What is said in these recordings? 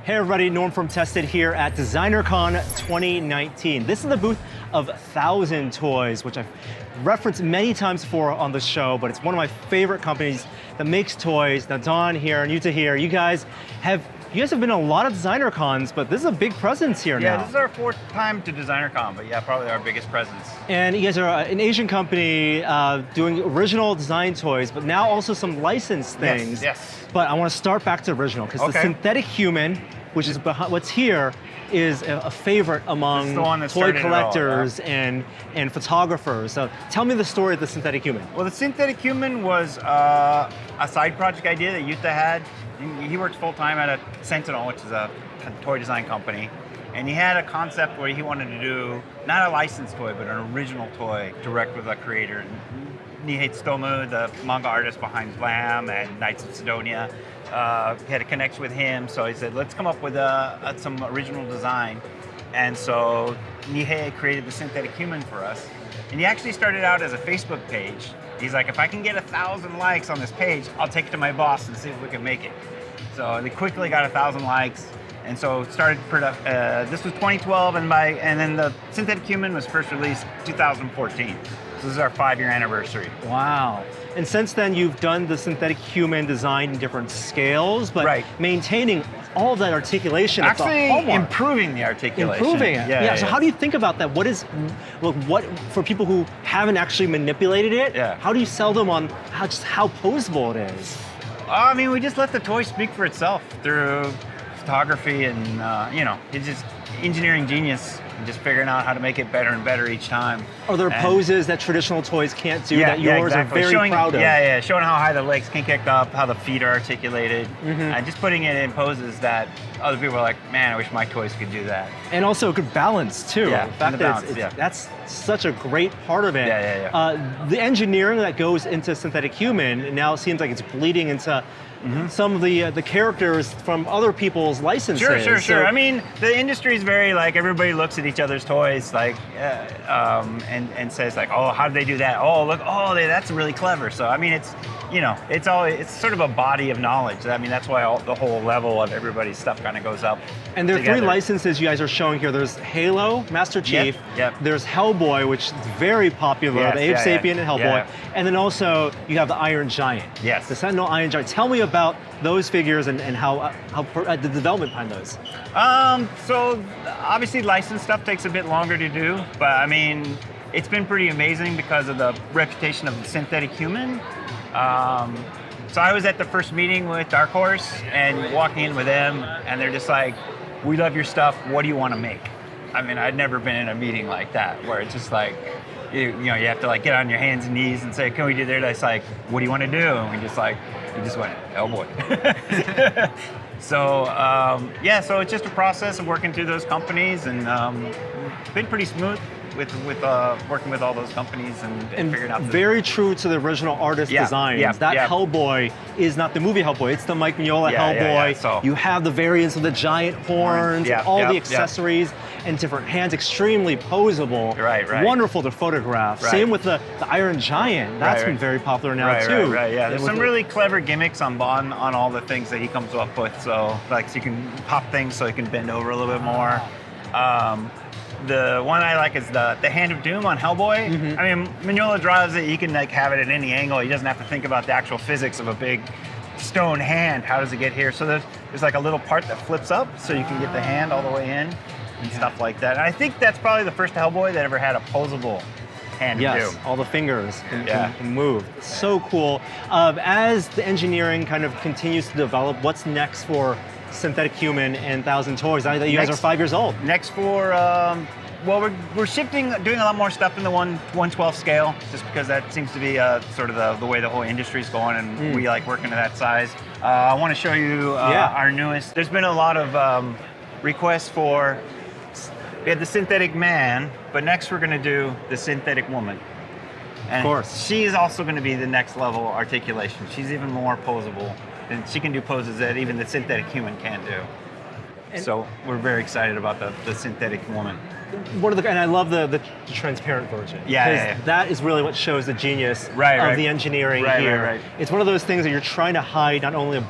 Hey everybody, Norm from Tested here at DesignerCon 2019. This is the booth of 1,000 Toys, which I've referenced many times before on the show, but it's one of my favorite companies that makes toys. Now Don here and Yuta here, you guys have been to a lot of designer cons, but this is a big presence here now. Yeah, this is our 4th time to DesignerCon, but yeah, probably our biggest presence. And you guys are an Asian company doing original design toys, but now also some licensed things. Yes. But I want to start back to original, because the synthetic human, which is behind, what's here, is a favorite among toy collectors and photographers. So tell me the story of the synthetic human. Well, the synthetic human was a side project idea that Yuta had. He works full-time at a Sentinel, which is a toy design company. And he had a concept where he wanted to do, not a licensed toy, but an original toy direct with a creator. Nihei Tsutomu, the manga artist behind Blam and Knights of Sidonia, had a connection with him, so he said, let's come up with some original design. And so Nihei created the synthetic human for us. And he actually started out as a Facebook page. He's like, if I can get 1,000 likes on this page, I'll take it to my boss and see if we can make it. So they quickly got 1,000 likes. And so started, this was 2012, and then the synthetic human was first released 2014. So this is our 5-year anniversary. Wow. And since then, you've done the synthetic human design in different scales, but maintaining all of that articulation. Actually, improving the articulation. Improving it. Yeah. So how do you think about that? What for people who haven't actually manipulated it? Yeah. How do you sell them on just how posable it is? I mean, we just let the toy speak for itself through photography and it's just engineering genius. Just figuring out how to make it better and better each time. Are there poses that traditional toys can't do that yours are very proud of? Yeah, showing how high the legs can kick up, how the feet are articulated, and just putting it in poses that other people are like, man, I wish my toys could do that. And also a good balance too. Yeah, the fact that that's such a great part of it. The engineering that goes into synthetic human now seems like it's bleeding into some of the characters from other people's licenses. Sure. So, I mean, the industry is very everybody looks at each other's toys and says oh, how did they do that? Oh, look, that's really clever. So I mean, it's sort of a body of knowledge. I mean, that's why the whole level of everybody's stuff kind of goes up. And there are 3 licenses you guys are showing here. There's Halo, Master Chief. Yep. There's Hellboy, which is very popular. The Abe Sapien and Hellboy. And then also you have the Iron Giant. Yes. The Sentinel Iron Giant. Tell me about those figures and how the development behind those. So obviously licensed stuff takes a bit longer to do, but I mean, it's been pretty amazing because of the reputation of the synthetic human. So I was at the first meeting with Dark Horse and walking in with them, and they're just like, we love your stuff, what do you want to make? I mean, I'd never been in a meeting like that where it's just like, you have to get on your hands and knees and say, can we do that? It's like, what do you want to do? And we just went, Hellboy. So so it's just a process of working through those companies, and been pretty smooth with working with all those companies and figuring out. Very true to the original artist designs. Hellboy is not the movie Hellboy. It's the Mike Mignola Hellboy. So you have the variants of the giant horns, all the accessories, and different hands. Extremely posable. Right. Wonderful to photograph. Same with the Iron Giant. That's been very popular now too. Yeah. There's some really clever gimmicks on all the things that he comes up with. So so you can pop things so you can bend over a little bit more. The one I like is the Hand of Doom on Hellboy. I mean, Mignola draws it, you can have it at any angle. He doesn't have to think about the actual physics of a big stone hand. How does it get here? So there's a little part that flips up so you can get the hand all the way in and stuff like that. And I think that's probably the first Hellboy that ever had a posable Hand of Doom. All the fingers can move. So cool. As the engineering kind of continues to develop, what's next for synthetic human and 1,000 Toys? I know that you guys are 5 years old. Next for, we're shifting, doing a lot more stuff in the 1/12 scale, just because that seems to be sort of the way the whole industry's going, and we like working to that size. I want to show you our newest. There's been a lot of requests for, we had the synthetic man, but next we're going to do the synthetic woman. And of course. She is also going to be the next level articulation. She's even more posable. And she can do poses that even the synthetic human can't do. And so we're very excited about the synthetic woman. And I love the transparent version. Yeah. That is really what shows the genius of the engineering here. Right. It's one of those things that you're trying to hide not only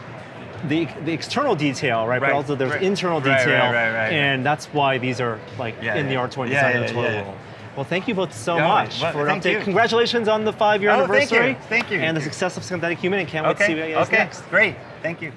the external detail, right? But Right, also there's right. internal Right, detail, right. and that's why these are like Yeah, in the yeah. art toy Yeah, design yeah, toy yeah. world. Well, thank you both so Yeah, much well, for an thank update. you. Congratulations on the 5-year Oh, thank you. anniversary. Thank you. And the success of Synthetic Human, and can't wait to see what you guys Okay, next. great. Thank you.